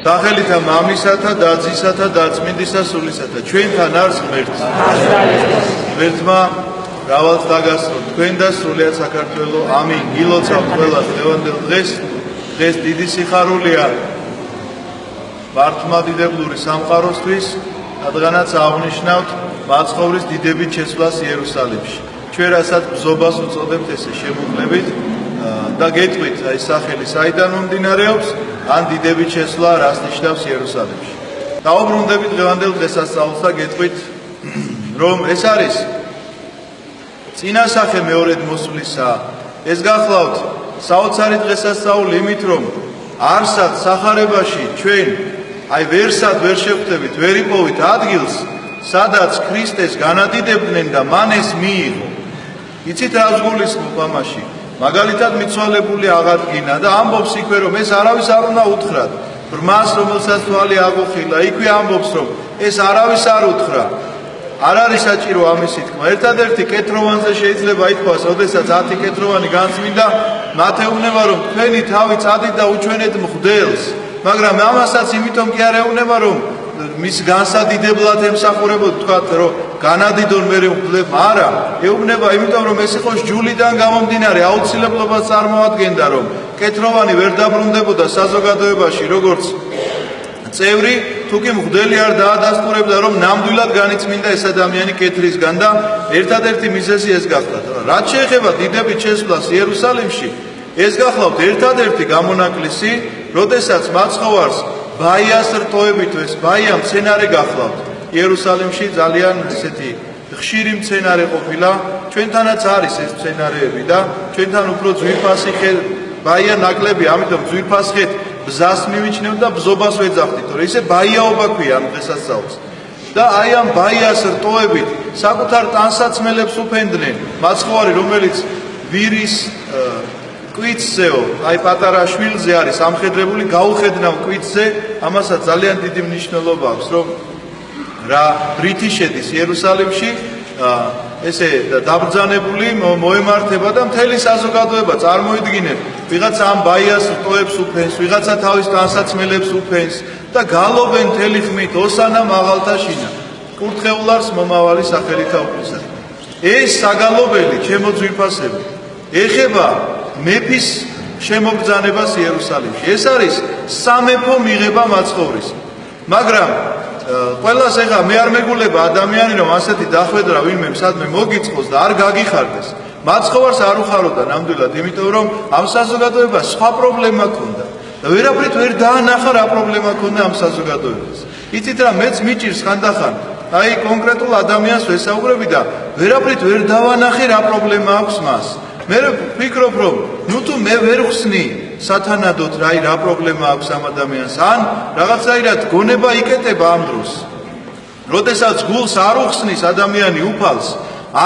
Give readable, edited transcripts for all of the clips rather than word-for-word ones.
სახელითა მამისათა, დაცისათა, დაწმინდისა სულისათა, ჩვენთან არის ღმერთი. ღმერთმა მრავალს დაგასწრო თქვენ და სრულიად საქართველო. ამინ. გილოცავთ ყველას დღევანდელ დღეს. დღეს დიდი სიხარულია მართლმადიდებლური სამყაროსთვის, რადგანაც აღნიშნავთ მაცხოვრის დიდებით შესვლას იერუსალიმში. ჩვენ რასაც ბზობას უწოდებთ ესე შემოკლებით და გეტყვით აი სახელი საიდან მომდინარეობს, ან დიდებით შესვლა რას ნიშნავს იერუსალიმში. დაუბრუნდებით დღევანდელ დღესასწაულს და გეტყვით, რომ ეს არის წინასახე მეორედ მოსვლისა. ეს გახლავთ საოცარი დღესასწაული იმით, რომ არსად სახარებაში ჩვენ აი ვერსად ვერ შევხვდებით, ვერ იპოვით ადგილს, სადაც ქრისტეს განადიდებდნენ და მან ეს მიიღო. იცით რა გულისხმობ ამაში? მაგალითად მიცვალებული აღადგინა და ამბობს იქვე, რომ ეს არავის არ უნდა უთხრათ. ბრმას, რომელსაც თვალი აგოხილა, იქვე ამბობს, რომ ეს არავის არ უთხრა. არ არის საჭირო ამისი თქმა. ერთადერთი კეთროვანზე შეიძლება ითქვას, როდესაც 10 კეთროვანი განწმინდა, მათ ეუბნება, რომ თქვენი თავი წადით და უჩვენეთ მღვდელს. მაგრამ ამასაც იმიტომ კი არ ეუბნება, რომ მის განსადიდებლად ემსახურებოდ თქვათ, რომ განადიდონ მერე მღვდლებმა. არა, ეუბნება იმიტომ, რომ ეს იყო ჯულიდან გამომდინარე აუცილებლობას წარმოადგენდა, რომ კეთროვანი ვერ დაბრუნდებოდა საზოგადოებაში როგორც წევრი, თუკი მღვდელი არ დაადასტურებდა, რომ ნამდვილად განიწმინდა ეს ადამიანი კეთრისგან და ერთადერთი მიზეზი ეს გახლავთ. რაც შეეხება დიდებით შესვლას იერუსალიმში, ეს გახლავთ ერთადერთი გამონაკლისი, როდესაც მაცხოვარს ბაიას რტოებით ეს ბაია მცენარე გახლავთ. იერუსალიმში ძალიან ესეთი ხშირი მცენარე ყოფილა, ჩვენთანაც არის ეს მცენარეები და ჩვენთან უფრო ძვირფასი ბაია ნაკლები, ამიტომ ძვირფასხეთ ბზას მივიჩნევ და ბზობას ვეძახდით, რომ ისე ბაიაობა ქვია ამ დღესასწაულს. და აი ამ ბაიას რტოებით საკუთარ ტანსაცმელებს უფენდნენ. მაცხოვარი, რომელიც ვირის კვიცზეო, აი პატარა შვილზე არის ამხედრებული, გაუხედნავ კვიცზე, ამასაც ძალიან დიდი მნიშვნელობა აქვს, რომ რა რითი შედის იერუსალიმში, ესე დაბრძანებული მოემართება და მთელი საზოგადოება წარმოიდგინეთ, ვიღაცა ამ ბაიას რტოებს უფენს, ვიღაცა თავის ტანსაცმელებს უფენს და გალობენ მთელი ხმით ოსანა მაღალთაშინა, კურთხეულარს მომავალი სახელითა უფლისა. ეს საგალობელი ჩემო ძვირფასები ეხება მეფის შემოგზანებას იერუსალიმში. ეს არის სამეფო მიღება მაცხოვრის. მაგრამ ყველას ეხა მე არ მეგულება ადამიანი, რომ ასეთი დახვედრა ვინმე სადმე მოგიწყოს და არ გაგიხარდეს. მაცხოვარს არ უხაროდა ნამდვილად, იმიტომ რომ ამ საზოგადოებას სხვა პრობლემა ჰქონდა. და ვერაფრით ვერ დაანახა რა პრობლემა ჰქონდა ამ საზოგადოებას. იცით რა, მეც მიჭირს ხანდახან აი კონკრეტულ ადამიანს ვესაუბრები და ვერაფრით ვერ დავანახე რა პრობლემა აქვს მას. მე ვფიქრობ, რომ ნუ თუ მე ვერ ხსნი სათანადოდ რა პრობლემა აქვს ამ ადამიანს, ან რაღაცაირად გონება იკეტება ამ დროს. როდესაც გულს არ უხსნის ადამიანი უფალს,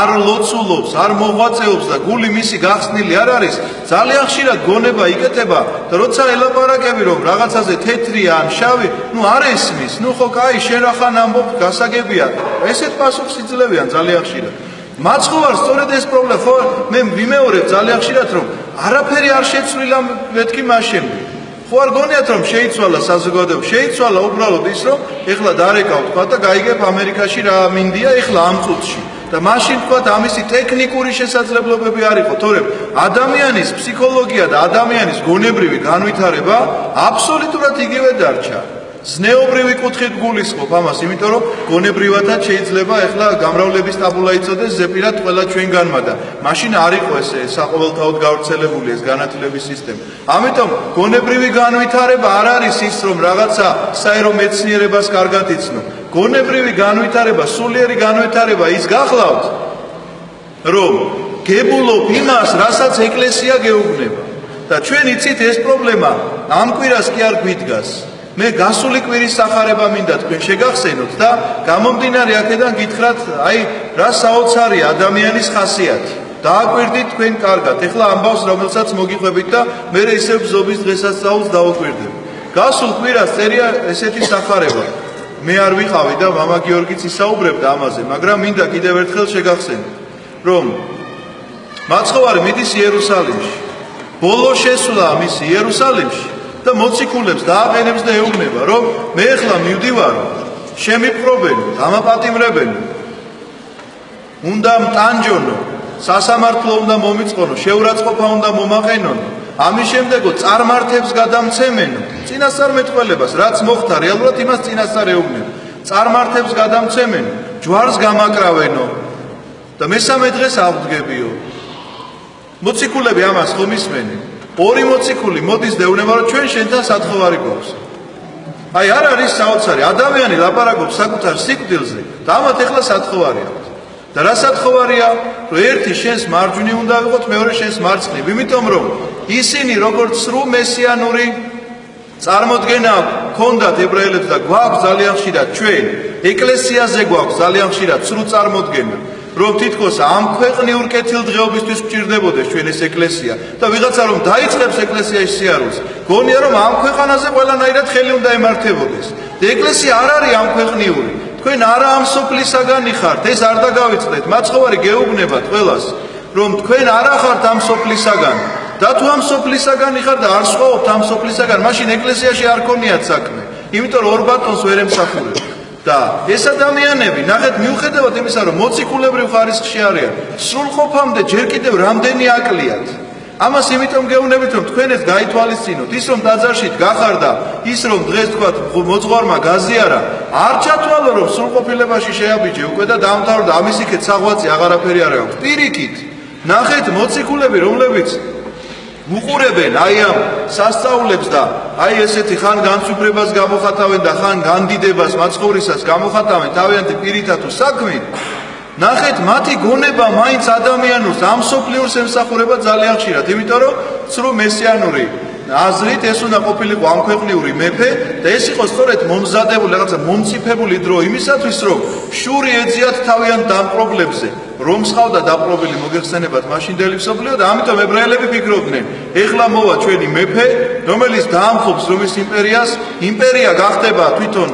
არ ლოცულობს, არ მოღვაწეობს და გული მისი გახსნილი არ არის, ძალიან ხშირად გონება იკეტება და როცა ელაპარაკები, რომ რაღაცაზე თეთრია ან შავი, ნუ არ ესმის, ნუ ხო კაი შენ ახან ამბობ გასაგებია. ესეთ პასუხს იძლევიან ძალიან ხშირად. მაცხოვარს სწორედ ეს პრობლემა, ხო მე ვიმეორებ ძალიან ხშირად, რომ არაფერი არ შეცვლილა მეთქი მას შემდეგ. ხო არ გონიათ, რომ შეიცვალა საზოგადოება, შეიცვალა უბრალოდ ის, რომ ეხლა დარეკავ თქვა და გაიგებ ამერიკაში რა მინდია ეხლა ამ წუთში. და მაშინ თქვა ამისი ტექნიკური შესაძლებლობები არ იყო, თორემ ადამიანის ფსიქოლოგია და ადამიანის გონებრივი განვითარება აბსოლუტურად იგივე დარჩა. ზნეობრივი კუთხით გულისხმობ ამას, იმიტომ რომ გონებრივადაც შეიძლება ეხლა გამრავლების ტაბულა იწოდეს ზეპირად ყველა ჩვენგანმა და მაშინ არ იყო ესე საყოველთაოდ გავრცელებული ეს განათლების სისტემა. ამიტომ გონებრივი განვითარება არ არის ის, რომ რაღაცა საერო მეცნიერებას კარგად იცნო. გონებრივი განვითარება, სულიერი განვითარება ის გახლავთ, რომ გებულობ იმას, რასაც ეკლესია გეუბნება. და ჩვენ იცით ეს პრობლემა ამ კვირას კი არ გვიდგას. მე გასული კვირის სახარება მინდა თქვენ შეგახსენოთ და გამომდინარე აქედან გითხრათ, აი რა საოცარია ადამიანის ხასიათი. დააკვირდით თქვენ კარგად. ეხლა ამბავს, რომელსაც მოგიყვებით და მე ისევ ბზობის დღესასწაულს დავუკვირდებ. გასულ კვირას წერია ესეთი სახარება. მე არ ვიყავი და მამა გიორგიც ისაუბრებდა ამაზე, მაგრამ მინდა კიდევ ერთხელ შეგახსენოთ, რომ მაცხოვარი მიდის იერუსალიმში. ბოლო შესვლა მისი იერუსალიმში და მოციქულებს დააყენებს და ეუბნება, რომ მე ახლა მივდივარ, შემიფრობენ, დამაპატიმრებენ, უნდა მტანჯონო, სასამართლო უნდა მომიწყონო, შეურაცხყოფა უნდა მომაყენონო, ამის შემდეგო წარმართებს გადამცემენო, წინასწარმეტყველებას, რაც მოხდა, რეალურად იმას წინასწარ ეუბნება, წარმართებს გადამცემენო, ჯვარს გამაკრავენო და მესამე დღეს აღდგებიო. მოციქულები ამას ხომ ისმენენ? ორი მოციქული მოდის და ეუბნება, რომ ჩვენ შენთან სათხოვარი გვაქვს. აი არ არის საოცარი, ადამიანი ლაპარაკობს საკუთარ სიკვდილზე და ამათ ეხლა სათხოვარი აქვს. და რა სათხოვარია, რომ ერთი შენს მარჯვნივ უნდა ვიყოთ, მეორე შენს მარცხნივ, იმიტომ რომ ისინი როგორც სრულ მესიანური წარმოდგენა ჰქონდათ ებრაელებს და გვაქვს ძალიან ხშირად ჩვენ ეკლესიაზე გვაქვს ძალიან ხშირად სრულ წარმოდგენა, რომ თითქოს ამ ქვეყნიურ კეთილდღეობისთვის გვჭირდებოდეს ჩვენ ეს ეკლესია და ვიღაცა რომ დაიწყებს ეკლესიაში სიარულს, გონია რომ ამ ქვეყანაზე ყველანაირად ხელი უნდა ემართებოდეს. და ეკლესია არ არის ამ ქვეყნიური. თქვენ არა ამ სოფლისაგანი ხართ, ეს არ დაგავიწყდეთ, მაცხოვარი გეუბნებათ ყველას, რომ თქვენ არა ხართ ამ სოფლისაგანი. და თუ ამ სოფლისაგანი ხარ და არ სხვაობთ ამ სოფლისაგან, მაშინ ეკლესიაში არ ქონიათ საქმე, იმიტომ რომ ორ ბატონს ვერ ემსახურებ. და ეს ადამიანები, ნახეთ, მიუხედავად იმისა, რომ მოციქულებრივ ხარისხში არიან, სრულყოფამდე ჯერ კიდევ რამდენი აკლიათ. ამას იმიტომ გეუბნებით, რომ თქვენეთ გაითვალისწინოთ, ის რომ ტაძარში გახარდა, ის რომ დღეს თქვათ მოძღვარმა გაზიარა, არ ჩათვალო რომ სრულყოფილებაში შეაბიჯე უკვე და დაამთავრდა, ამის იქეთ საღვაწი აღარაფერი არ აქვს. პირიქით, ნახეთ, მოციქულები, რომლებიც უყურებენ აი ამ სასწაულებს და აი ესეთი ხან განსვიფრებას გამოხატავენ და ხან განდიდებას მაცხოვრისას გამოხატავენ თავიანთი პირითა თუ საქმით, ნახეთ, მათი გონება მაინც ადამიანურს ამ სოფლიურს ემსახურება ძალიან ხშირად, იმიტომ რომ სრულ მესიანური აზრით ეს უნდა ყოფილიყო ამ ქვეყნიური მეფე და ეს იყო სწორედ მომზადებული რაღაცა მომწიფებული დრო იმისათვის, რომ შური ეძიათ თავიანთ დამპყრობლებზე, რომ სხავდა დაპყრობილი მოგეხსენებათ მაშინდელი მსოფლიო და ამიტომ ებრაელები ფიქრობდნენ, ეხლა მოვა ჩვენი მეფე, რომელიც დაამხობს რომის იმპერიას, იმპერია გახდება თვითონ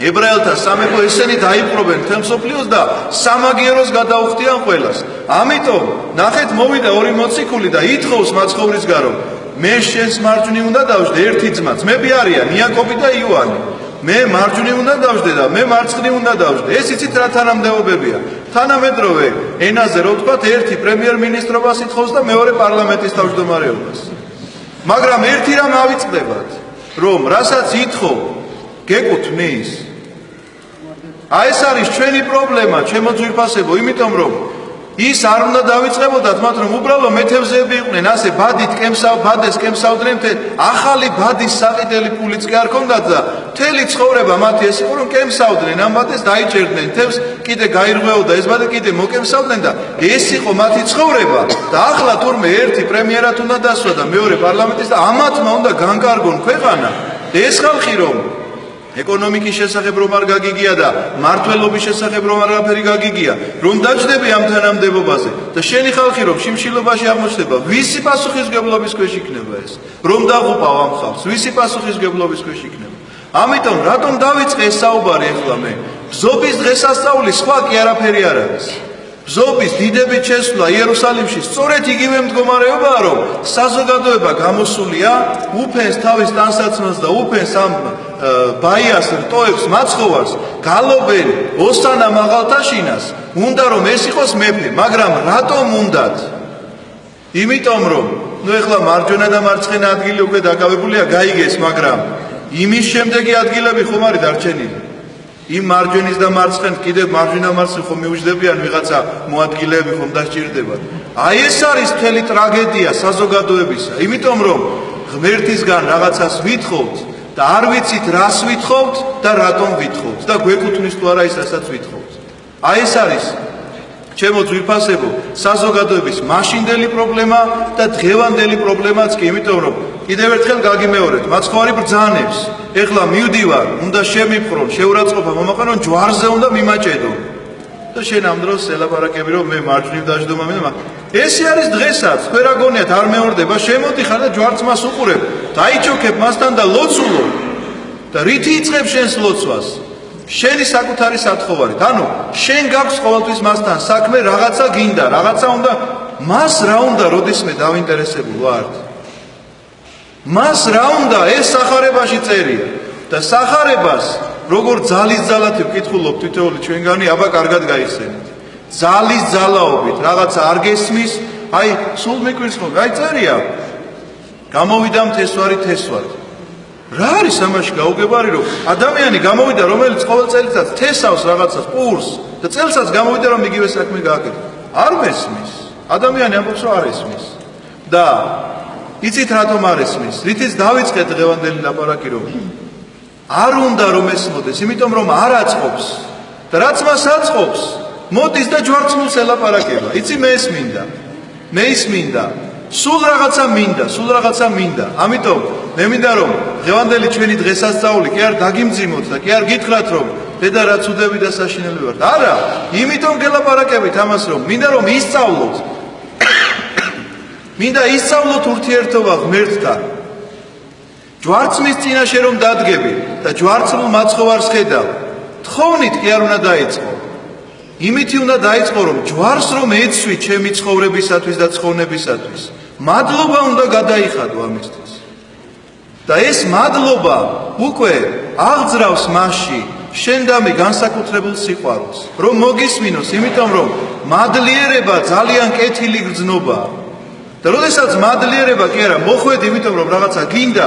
ებრაელთა სამეფო, ესენი დაიპყრობენ მთელ მსოფლიოს და სამაგიეროს გადაუხდიან ყველას. ამიტომ ნახეთ, მოვიდა ორი მოციქული და ითხოვს მაცხოვრისგან, რომ მე შენს მარჯვნივ უნდა დავждე ერთი ძმაც, მეები არიან იაკობი და იოანე. მე მარჯვნივ უნდა დავждე და მე მარცხნივ უნდა დავждე. ეს იცით რა თანამდებობებია? თანამედროვე ენაზე რო ვთქვათ, ერთი პრემიერ-მინისტრობას ითხოვს და მეორე პარლამენტის თავმჯდომარეობას. მაგრამ ერთი რამ ავიწყდებათ, რომ რასაც ითხოვ, გეკუთვნის. აი ეს არის ჩვენი პრობლემა, ჩემო ძვირფასებო, იმიტომ რომ ის არ უნდა დავიწყებოდათ მათ, რომ უბრალო მეთევზეები იყვნენ, ასე ბადეს კემსავდნენ, ახალი ბადის საყიდელი პულიც კი არ ქონდათ და მთელი ცხოვრება მათი ეს იყო, რომ კემსავდნენ ამ ბადეს, დაიჭერდნენ თევზს, კიდე გაირღვეოდა ეს ბადე, კიდე მოკემსავდნენ და ეს იყო მათი ცხოვრება. და ახლა თურმე ერთი პრემიერად უნდა დასვა და მეორე პარლამენტის და ამათმა უნდა განკარგონ ქვეყანა. ეს ხალხი რომ ეკონომიკის შესახებ რომ არ გაგიგია და მართლობის შესახებ რომ არაფერი გაგიგია, რომ დაჯდები ამ თანამდებობაზე და შენი ხალხი რომ შიმშილობაში აღმოჩნდება, ვისი პასუხისგებლობის ქვეშ იქნება ეს? რომ დაღუპავ ამ ხალხს, ვისი პასუხისგებლობის ქვეშ იქნება? ამიტომ რატომ დავიწყე ეს საუბარი ახლა მე? ბზობის დღესასწაული სხვა კი არაფერი არ არის. ბზობის დიდებით შესვლა იერუსალიმში სწორედ იგივე მდგომარეობაა, რომ საზოგადოება გამოსულია, უფენს თავის ტანსაცმელს და უფენს ამ ბაიას რტოებს მაცხოვარს, გალობენ ოსანა მაღალთაშინას, უნდა რომ ეს იყოს მეფე, მაგრამ რატომ უნდათ? იმიტომ რომ ნუ ეხლა მარჯვენა და მარცხენა ადგილი უკვე დაკავებულია, გაიგეს, მაგრამ იმის შემდეგი ადგილები ხომ არის დარჩენილი? იმ მარჯვენის და მარცხენის კიდევ მარჯვენა მარცხენ ხომ მიუჯდებიან ვიღაცა მოადგილეები ხომ დასჭირდებათ. აი ეს არის მთელი ტრაგედია საზოგადოებისა. იმიტომ რომ ღმერთისგან რაღაცას ვითხოვთ და არ ვიცით რას ვითხოვთ და რატომ ვითხოვთ და გვეკუთვნის თუ არა ის რასაც ვითხოვთ. აი ეს არის ჩემო ძვირფასებო საზოგადოების მაშინდელი პრობლემა და დღევანდელი პრობლემაც კი, იმიტომ რომ კიდევ ერთხელ გაგიმეორეთ, მაცხოვარი ბრძანებს, ეხლა მივდივარ, უნდა შემიფხრონ, შეურაცხყოფა მომაყენონ, ჯვარზე უნდა მიმაჭედო. და შენ ამ დროს ელაპარაკები, რომ მე მარჯვნივ დაждდო მაგრამ ესე არის დღესაც, თქვენ რა გონიათ არ მეორდება, შემოდიხარ და ჯვარცმას უყურებ, დაიჩოქებ მასთან და ლოცულო. და რითი იწყებ შენს ლოცვას? შენი საკუთარი სათხოვარით. ანუ შენ გაქვს ყოველთვის მასთან საქმე, რაღაცა გინდა, რაღაცა უნდა, მას რა უნდა, როდისმე დავინტერესებულ ვართ. მას რა უნდა ეს სახარებაში წერია და სახარებას როგორ ძალის ძალათი ვკითხულობ თითოეული ჩვენგანი აბა კარგად გაიხსენეთ ძალის ძალაობით რაღაცა არ გესმის აი სულ მიგვირცხო აი წერია გამოვიდა მთესვარი თესვად რა არის ამაში გაუგებარი რომ ადამიანი გამოვიდა რომელიც ყოველ წელიწადს თესავს რაღაცას პურს და წელსაც გამოვიდა რომ იგივე საქმე გააკეთა არ მესმის ადამიანი ამბობს რომ არ ესმის და იცით რატომ არ ესმის რითიც დავიწყეთ დღევანდელი ლაპარაკი რომ არ უნდა რომ ესმოდეს იმიტომ რომ არ აწყობს და რაც მას აწყობს მოდის და ჯვარცმულს ელაპარაკება იცი მე ის მინდა სულ რაღაცა მინდა ამიტომ მე მინდა რომ დღევანდელი ჩვენი დღესასწაული კი არ დაგიმძიმოთ და კი არ გითხრათ რომ დედა რაც უდები და საშინელი ვარ არა იმიტომ გელაპარაკებით ამას რომ მინდა რომ ისწავლოთ ურთიერთობა ღმერთთან ჯვარცმის წინაშე რომ დადგები და ჯვარცმულ მაცხოვარს ხედავ თხოვნით კი არ უნდა დაიწყო იმითი უნდა დაიწყო რომ ჯვარს რომ ეცვი ჩემი ცხოვრებისათვის და ცხოვნებისათვის მადლობა უნდა გადაიხადო ამისთვის და ეს მადლობა უკვე აღძრავს მასში შენდამი განსაკუთრებულ სიყვარულს რომ მოგისმინოს იმიტომ რომ მადლიერება ძალიან კეთილი გრძნობაა და როდესაც მადლიერება კი არა მოხვედ იმიტომ რომ რაღაცა გინდა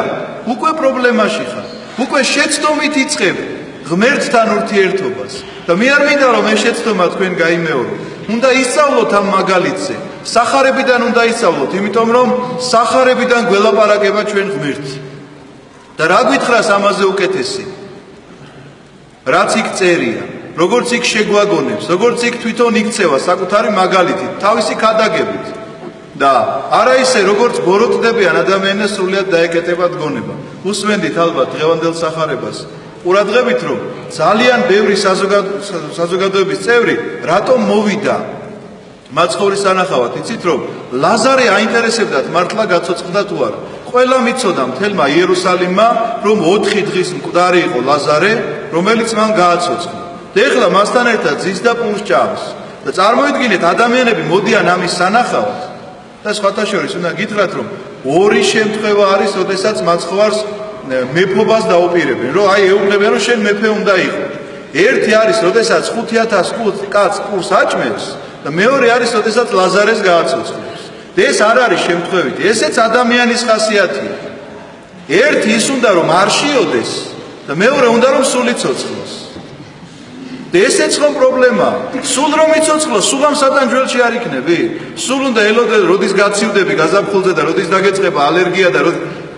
უკვე პრობლემაში ხარ უკვე შეცდომით იწყებ ღმერთთან ურთიერთობას და მე არ მინდა რომ ეს შეცდომა თქვენ გაიმეორო უნდა ისწავლოთ ამ მაგალითზე სახარებიდან უნდა ისწავლოთ იმიტომ რომ სახარებიდან გველაპარაკება ჩვენ ღმერთს და რა გითხრას ამაზე უკეთესი რაც იქ წერია როგორც იქ შეგვაგონებს როგორც იქ თვითონ იქცევა საკუთარი მაგალითით თავისი ქადაგებით და არა ისე როგორც ბოროტდებიან ადამიანებს სრულიად დაეკეტება დგონება უსმენდით ალბათ დღევანდელ სახარებას ყურადღებით რომ ძალიან ბევრი საზოგადოების წევრი რატომ მოვიდა მაცხოვრის სანახავად იცით რომ ლაზარე აინტერესებდათ მართლა გაცოცხლდა თუ არა ყველა მიცოდა მთელმა იერუსალიმმა რომ 4 დღის მკვდარი იყო ლაზარე რომელიც მან გააცოცხლა და ეხლა მასთან ერთად ზის და პურს ჭამს და წარმოიდგინეთ ადამიანები მოდიან ამის სანახავად და სხვათა შორის უნდა გითხრათ რომ ორი შემთხვევა არის როდესაც მაცხოვარს მეფობას დაუპირებენ რომ აი ეუბნებიან რომ შენ მეფე უნდა იყო ერთი არის როდესაც 5000 კაცს პურს აჭმევს და მეორე არის როდესაც ლაზარეს გააცოცხლებს და ეს არ არის შემთხვევითი ესეც ადამიანის ხასიათია ერთი ის უნდა რომ არ შეოდეს და მეორე უნდა რომ სულ იცოცხლოს და ესეც ხომ პრობლემაა სულ რომ იცოცხლოს სულ ამ სატანჯველში არ იქნები სულ უნდა ელოდე როდის გაცივდები გაზაფხულზე და როდის დაგეწყება ალერგია და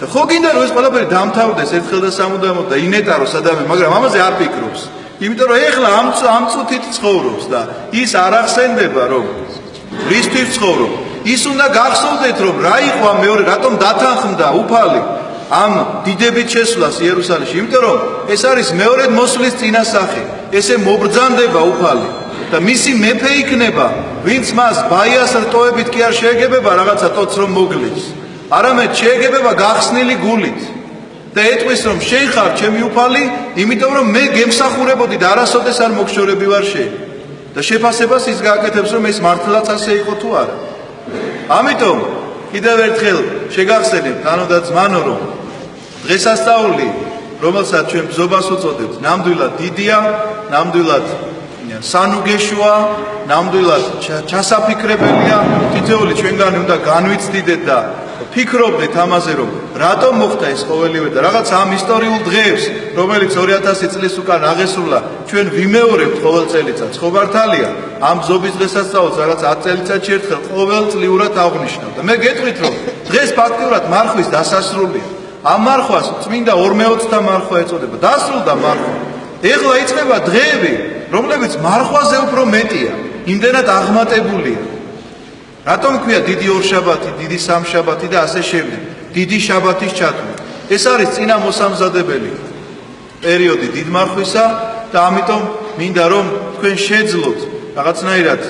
ხო გინდა რომ ეს ყველაფერი დამთავრდეს ერთხელ და სამუდამოდ და ინეტაროს ადამიანი მაგრამ ამაზე არ ფიქრობს იმიტომ რომ ეხლა ამ წუთით ცხოვრობს და ის არ ახსენდება რომ რისთვის ცხოვრობ ის უნდა გახსოვდეთ რომ რა იყო ამ მეორე რატომ დათანხმდა უფალი ამ დიდებით შესვლას იერუსალიმში იმიტომ რომ ეს არის მეორე მოსვლის წინასახი ესე მობრძანდება უფალი და მისი მეფე იქნება ვინც მას ბაიას რტოებით კი არ შეეგებება რაღაცა ტოც რომ მოგლის არამედ შეეგებება გახსნილი გულით და ეტყვის რომ შენ ხარ ჩემი უფალი იმიტომ რომ მე გემსახურებოდი და არასოდეს არ მოგშორები ვარ შენ და შეფასებას ის გააკეთებს რომ ეს მართლაც ასე იყო თუ არა ამიტომ კიდევ ერთხელ შეგახსენებთ ანუ და ძმანო რომ დღესასწაული რომელსაც ჩვენ ბზობას უწოდებთ ნამდვილად დიდია ნამდვილად სანუგეშოა ნამდვილად ჩასაფიქრებელია თითოეული ჩვენგანი უნდა განვიცდიდეთ და ფიქრობდეთ ამაზე რომ რატომ მოხდა ეს ყოველივე და რაღაც ამ ისტორიულ დღეებს რომელიც 2000 წლის უკან აღესრულა ჩვენ ვიმეორებთ ყოველ წელიწადს ხო მართალია ამ ბზობის დღესასწაულს რაღაც 10 წელიწადში ერთხელ ყოველწლიურად აღნიშნავ და მე გეტყვით რომ დღეს ფაქტიურად მარხვის დასასრულია ამ მარხვას წმინდა 40-თა მარხვა ეწოდება დასრულდა მარხვა ეხლა იწყება დღეები რომლებიც მარხვაზე უფრო მეტია იმდენად აღმატებულია რატომ ქვია დიდი ორშაბათი, დიდი სამშაბათი და ასე შემდეგ. დიდი შაბათის ჩათვლა. ეს არის წინა მოსამზადებელი პერიოდი დიდ მარხვისა და ამიტომ მინდა რომ თქვენ შეძლოთ რაღაცნაირად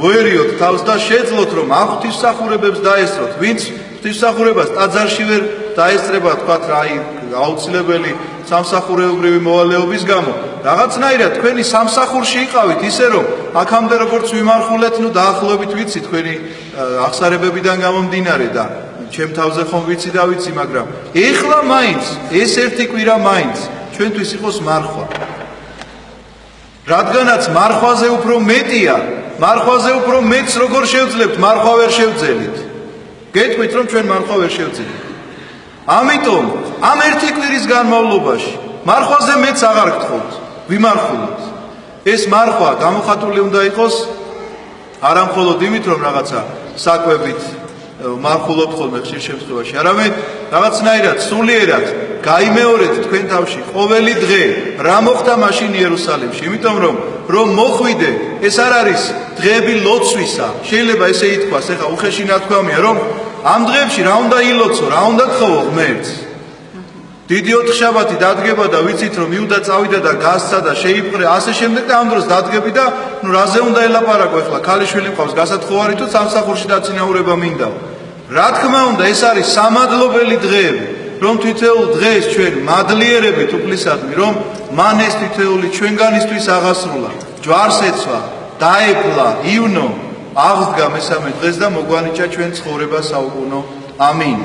მოერიოთ თავს და შეძლოთ რომ ამ ღვთისმსახურებებს დაესწროთ. ვინც ღვთისმსახურებას ტაძარში ვერ დაესწრება თქვათ რა აუცილებელი სამსახურეობრივი მოვალეობის გამო რაღაცნაირად თქვენი სამსახურში იყავით ისე რომ აქამდე როგორც ვიმარხულეთ ნუ დაახლოებით ვიცი თქვენი აღსარებებიდან გამომდინარე და ჩემ თავზე ხომ ვიცი და ვიცი, მაგრამ ეხლა მაინც ეს ერთი კვირა მაინც ჩვენთვის იყოს მარხვა. რადგანაც მარხვაზე უფრო მეტია, მარხვაზე უფრო მეტს როგორ შევძლებთ, მარხვა ვერ შევძელით. გეტყვით რომ ჩვენ მარხვა ვერ შევძელით. ამიტომ ამ ერთი კვირის განმავლობაში მარხვაზე მეც აღარ გთხოვთ, ვიმარხულოთ. ეს მარხვა გამოხატული უნდა იყოს არა მხოლოდ იმით რომ რაღაცა საკვებით მარხულობთ ხოლმე ხშირ შემთხვევაში, არამედ რაღაცნაირად სულიერად გაიმეორეთ თქვენ თავში ყოველი დღე რა მოხდა მაშინ იერუსალიმში, იმიტომ რომ მოხვიდე ეს არ არის დღეები ლოცვისა, შეიძლება ესე ითქვას, ეხა უხეში ნათქვამია რომ ამ დღეებში რა უნდა ილოცო, რა უნდა გხოვო ღმერთს. დიდი ოთხშაბათი დადგება და ვიცით რომ იუდა წავიდა და გასცა და შეიპყრე ასე შემდეგ და ამ დროს დადგები და ნუ რაზე უნდა ელაპარაკო ეხლა ქალიშვილი მყავს გასათხოვარი თუ სამსახურში დაწინაურება მინდა. რა თქმა უნდა ეს არის სამადლობელი დღეები რომ თითოეულ დღეს ჩვენ მადლიერებით უფლისადმი რომ მან ეს თითოეული ჩვენგანისთვის აღასრულა, ჯვარს ეცვა, დაეფლა, ივნო, აღსდგა მესამე დღეს და მოგვანიჭა ჩვენ ცხოვრება საუკუნო. ამინ.